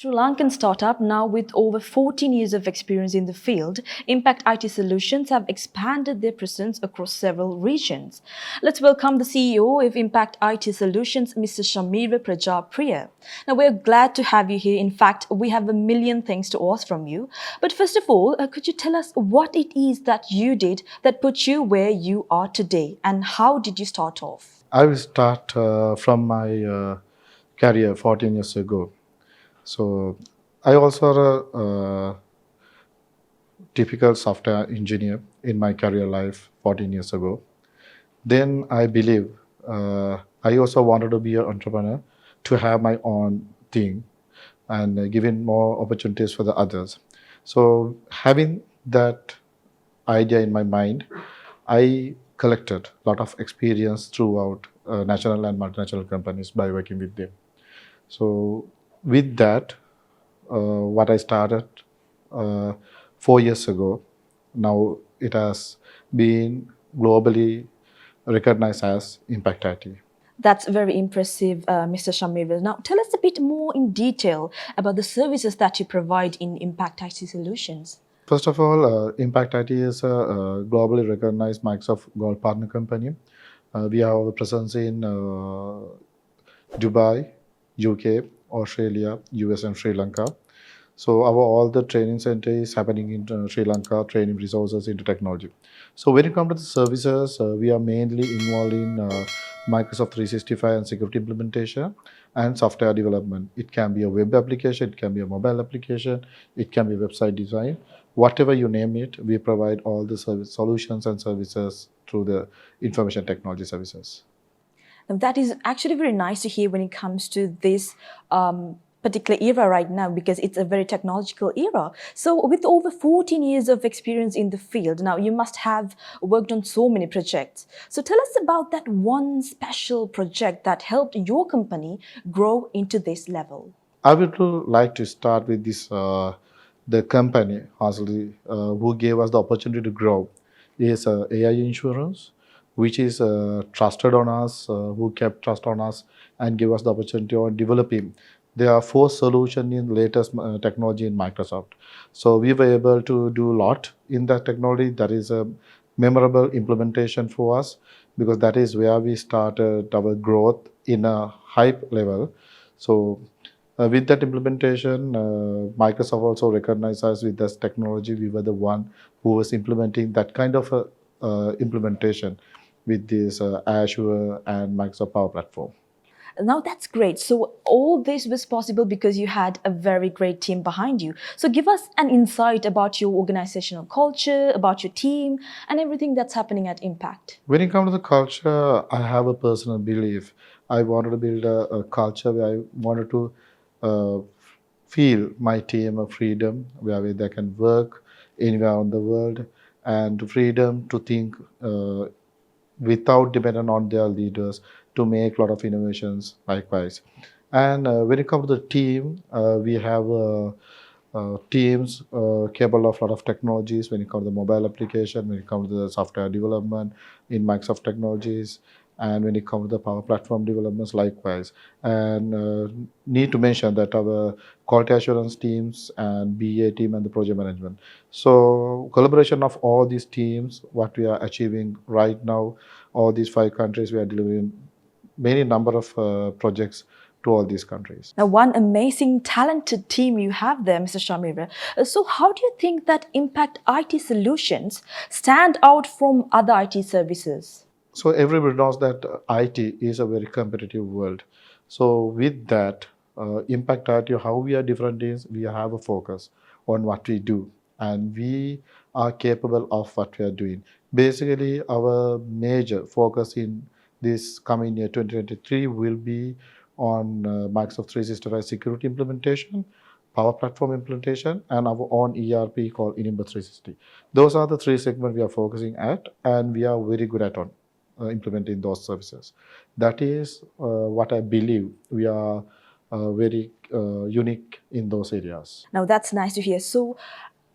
Sri Lankan startup now with over 14 years of experience in the field, Impact IT Solutions have expanded their presence across several regions. Let's welcome the CEO of Impact IT Solutions, Mr. Shameera Prajapriya. Now, we're glad to have you here. In fact, we have a million things to ask from you. But first of all, could you tell us what it is that you did that put you where you are today, and how did you start off? I will start from my career 14 years ago. So I also a typical software engineer in my career life 14 years ago. Then I believe I also wanted to be an entrepreneur, to have my own thing and giving more opportunities for the others. So having that idea in my mind, I collected a lot of experience throughout national and multinational companies by working with them. So with that, what I started uh, 4 years ago, now it has been globally recognized as Impact IT. That's very impressive, Mr. Shameera. Now, tell us a bit more in detail about the services that you provide in Impact IT Solutions. First of all, Impact IT is a globally recognized Microsoft Gold Partner company. We have a presence in Dubai, UK, Australia, US, and Sri Lanka. So all the training center is happening in Sri Lanka, training resources into technology. So when it comes to the services, we are mainly involved in Microsoft 365 and security implementation and software development. It can be a web application, it can be a mobile application, it can be website design. Whatever you name it, we provide all the service solutions and services through the information technology services. Now, that is actually very nice to hear when it comes to this particular era right now, because it's a very technological era. So with over 14 years of experience in the field, now you must have worked on so many projects. So tell us about that one special project that helped your company grow into this level. I would like to start with this. The company actually who gave us the opportunity to grow is AI Insurance, which is trusted on us, who kept trust on us and gave us the opportunity on developing. There are four solutions in latest technology in Microsoft. So we were able to do a lot in that technology. That is a memorable implementation for us, because that is where we started our growth in a hype level. So with that implementation, Microsoft also recognized us with this technology. We were the one who was implementing that kind of implementation with this Azure and Microsoft Power Platform. Now that's great. So all this was possible because you had a very great team behind you. So give us an insight about your organizational culture, about your team, and everything that's happening at Impact. When it comes to the culture, I have a personal belief. I wanted to build a culture where I wanted to uh, feel my team of freedom, where they can work anywhere in the world, and freedom to think without depending on their leaders, to make a lot of innovations likewise. And when it comes to the team, we have teams capable of a lot of technologies. When it comes to the mobile application, when it comes to the software development in Microsoft Technologies, and when it comes to the Power Platform developments likewise. And need to mention that our quality assurance teams and BA team and the project management. So collaboration of all these teams, what we are achieving right now, all these 5 countries, we are delivering many number of projects to all these countries. Now, one amazing, talented team you have there, Mr. Shameera. So how do you think that Impact IT Solutions stand out from other IT services? So everybody knows that IT is a very competitive world. So with that, Impact IT, how we are different is we have a focus on what we do, and we are capable of what we are doing. Basically, our major focus in this coming year 2023 will be on Microsoft 365 security implementation, Power Platform implementation, and our own ERP called Inimbus 360. Those are the 3 segments we are focusing at, and we are very good at on implementing those services. That is what I believe we are very unique in those areas. Now, that's nice to hear. So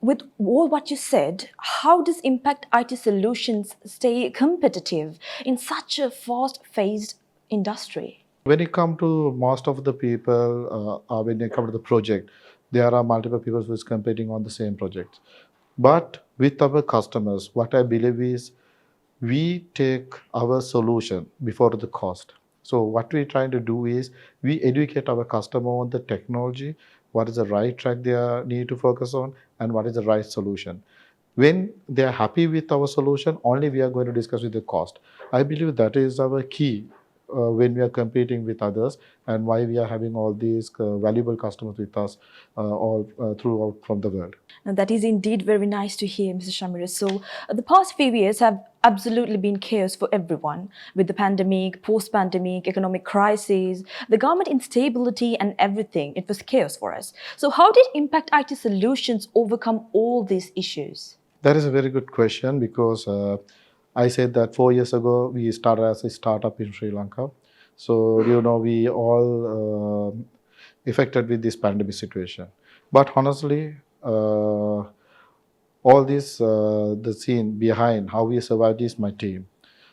with all what you said, how does Impact IT Solutions stay competitive in such a fast-paced industry? When it comes to most of the people, when it comes to the project, there are multiple people who is competing on the same project. But with our customers, what I believe is we take our solution before the cost. So what we're trying to do is we educate our customer on the technology, what is the right track they need to focus on, and what is the right solution. When they are happy with our solution, only we are going to discuss with the cost. I believe that is our key when we are competing with others, and why we are having all these valuable customers with us all throughout from the world. And that is indeed very nice to hear, Mr. Shameera. So, the past few years have absolutely been chaos for everyone with the pandemic, post pandemic, economic crisis, the government instability, and everything. It was chaos for us. So, how did Impact IT Solutions overcome all these issues? That is a very good question because I said that 4 years ago we started as a startup in Sri Lanka. So, we all affected with this pandemic situation. But honestly, all this, the scene behind how we survived is my team.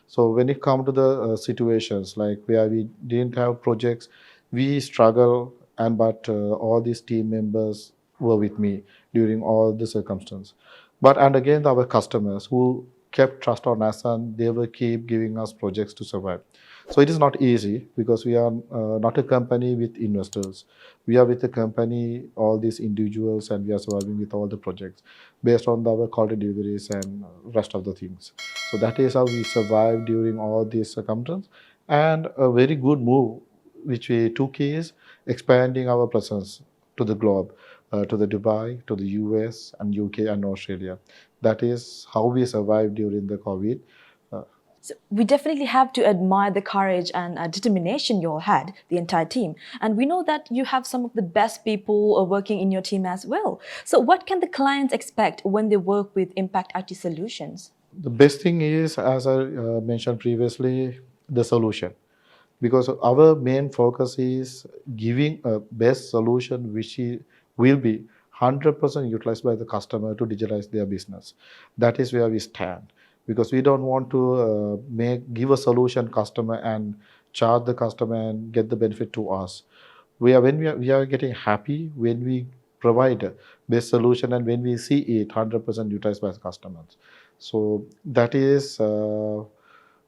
So when it comes to the situations like where we didn't have projects, we struggle, and but all these team members were with me during all the circumstances. But and again, our customers who kept trust on us, and they will keep giving us projects to survive. So it is not easy because we are not a company with investors. We are with a company, all these individuals, and we are surviving with all the projects based on our quality deliveries and rest of the things. So that is how we survived during all these circumstances. And a very good move which we took is expanding our presence to the globe, to the Dubai, to the US and UK and Australia. That is how we survived during the COVID. So we definitely have to admire the courage and determination you all had, the entire team. And we know that you have some of the best people working in your team as well. So, what can the clients expect when they work with Impact IT Solutions? The best thing is, as I mentioned previously, the solution. Because our main focus is giving a best solution which will be 100% utilized by the customer to digitalize their business. That is where we stand, because we don't want to give a solution customer and charge the customer and get the benefit to us. We are getting happy when we provide a best solution and when we see it 100% utilized by the customers. So that is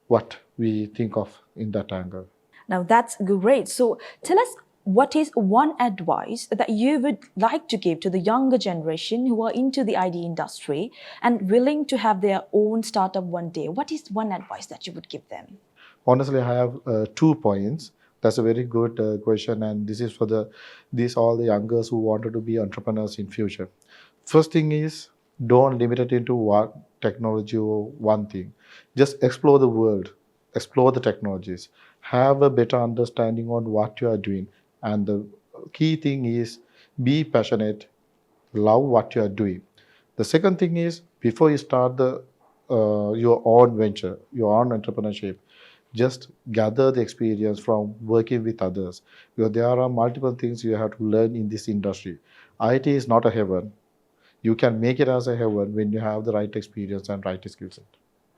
what we think of in that angle. Now, that's great. So, tell us, what is one advice that you would like to give to the younger generation who are into the ID industry and willing to have their own startup one day? What is one advice that you would give them? Honestly, I have 2 points. That's a very good question, and this is for these all the youngers who wanted to be entrepreneurs in future. First thing is, don't limit it into one technology or one thing. Just explore the world, explore the technologies, have a better understanding on what you are doing, and the key thing is be passionate, love what you are doing. The second thing is, before you start your own venture, your own entrepreneurship, just gather the experience from working with others, because there are multiple things you have to learn in this industry. IT is not a heaven. You can make it as a heaven when you have the right experience and right skill set.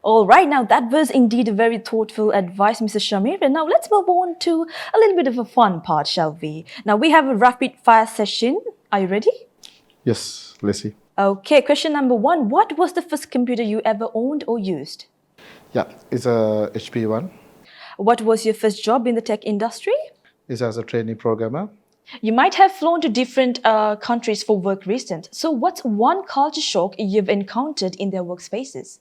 All right, now that was indeed a very thoughtful advice, Mr. Shameera. Now let's move on to a little bit of a fun part, shall we? Now we have a rapid fire session. Are you ready? Yes, let's see. Okay, question number one. What was the first computer you ever owned or used? Yeah, it's a HP one. What was your first job in the tech industry? It's as a trainee programmer. You might have flown to different countries for work reasons. So, what's one culture shock you've encountered in their workspaces?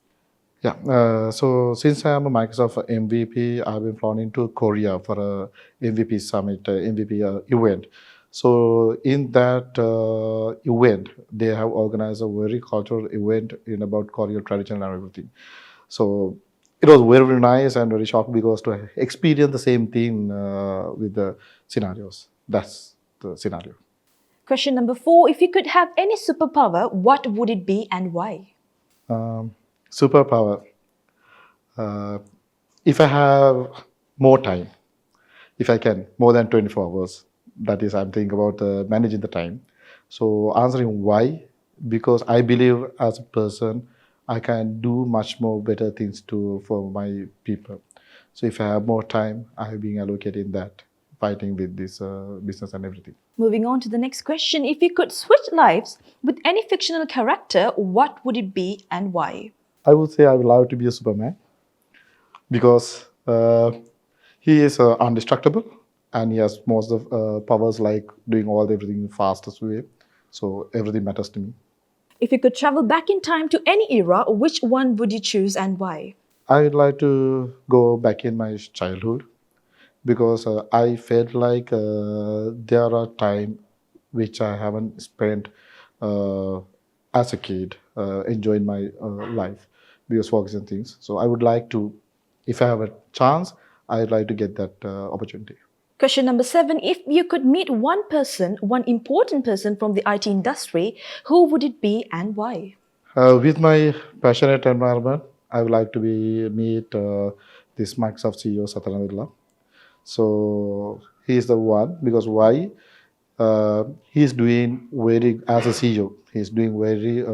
Yeah, so since I am a Microsoft MVP, I've been flown into Korea for a MVP summit, MVP event. So in that event, they have organized a very cultural event in about Korean tradition and everything. So it was very nice and very shocking because to experience the same thing with the scenarios. That's the scenario. Question number four. If you could have any superpower, what would it be and why? Superpower. Uh, if I have more time, if I can, more than 24 hours, that is, I'm thinking about managing the time. So answering why, because I believe as a person, I can do much more better things for my people. So if I have more time, I have been allocated in that. fighting with this business and everything. Moving on to the next question. If you could switch lives with any fictional character, what would it be and why? I would say I would love to be a Superman because he is indestructible and he has most of powers like doing all everything in fastest way. So everything matters to me. If you could travel back in time to any era, which one would you choose and why? I would like to go back in my childhood because I felt like there are time which I haven't spent uh, as a kid enjoying my life because focusing things. So I would like to, if I have a chance, I'd like to get that opportunity. Question number 7. If you could meet one person, one important person from the IT industry, who would it be and why? With my passionate environment, I would like to meet this Microsoft CEO Satyanarayana. So he is the one because why? He's doing very as a CEO. He's doing very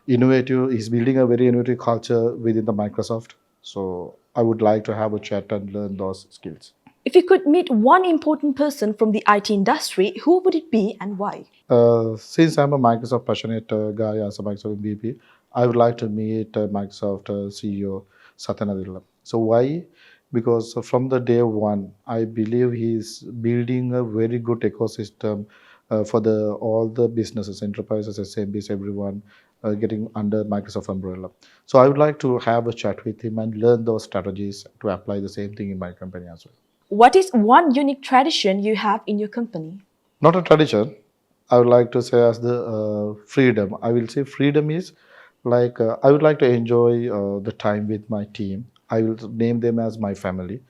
innovative. He's building a very innovative culture within the Microsoft. So I would like to have a chat and learn those skills. If you could meet one important person from the IT industry, who would it be and why? Since I'm a Microsoft passionate guy as a Microsoft MVP, I would like to meet Microsoft CEO Satya Nadella. So why? Because from the day one, I believe he's building a very good ecosystem for the all the businesses, enterprises, SMBs, everyone getting under Microsoft umbrella. So I would like to have a chat with him and learn those strategies to apply the same thing in my company as well. What is one unique tradition you have in your company? Not a tradition. I would like to say as the freedom. I will say freedom is like I would like to enjoy the time with my team. I will name them as my family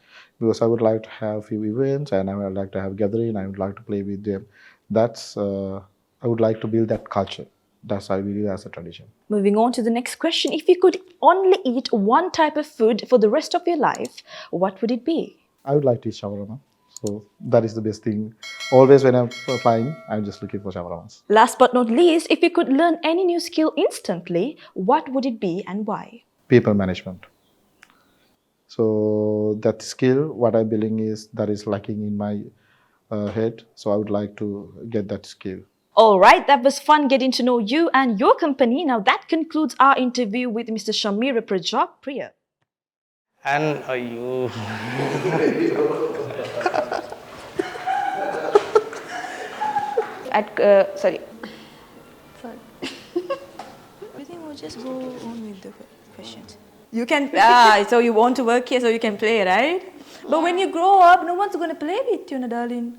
because I would like to have few events and I would like to have gathering. I would like to play with them. That's I would like to build that culture. That's I believe as a tradition. Moving on to the next question. If you could only eat one type of food for the rest of your life, what would it be? I would like to eat shawarma. So that is the best thing. Always when I'm flying, I'm just looking for shawarmas. Last but not least, if you could learn any new skill instantly, what would it be and why? People management. So that skill, what I'm building is that is lacking in my head. So I would like to get that skill. All right, that was fun getting to know you and your company. Now that concludes our interview with Mr. Shameera Prajapriya. And you. Sorry. Everything will just go on with the questions. You can, so you want to work here so you can play, right? But when you grow up, no one's going to play with you, darling.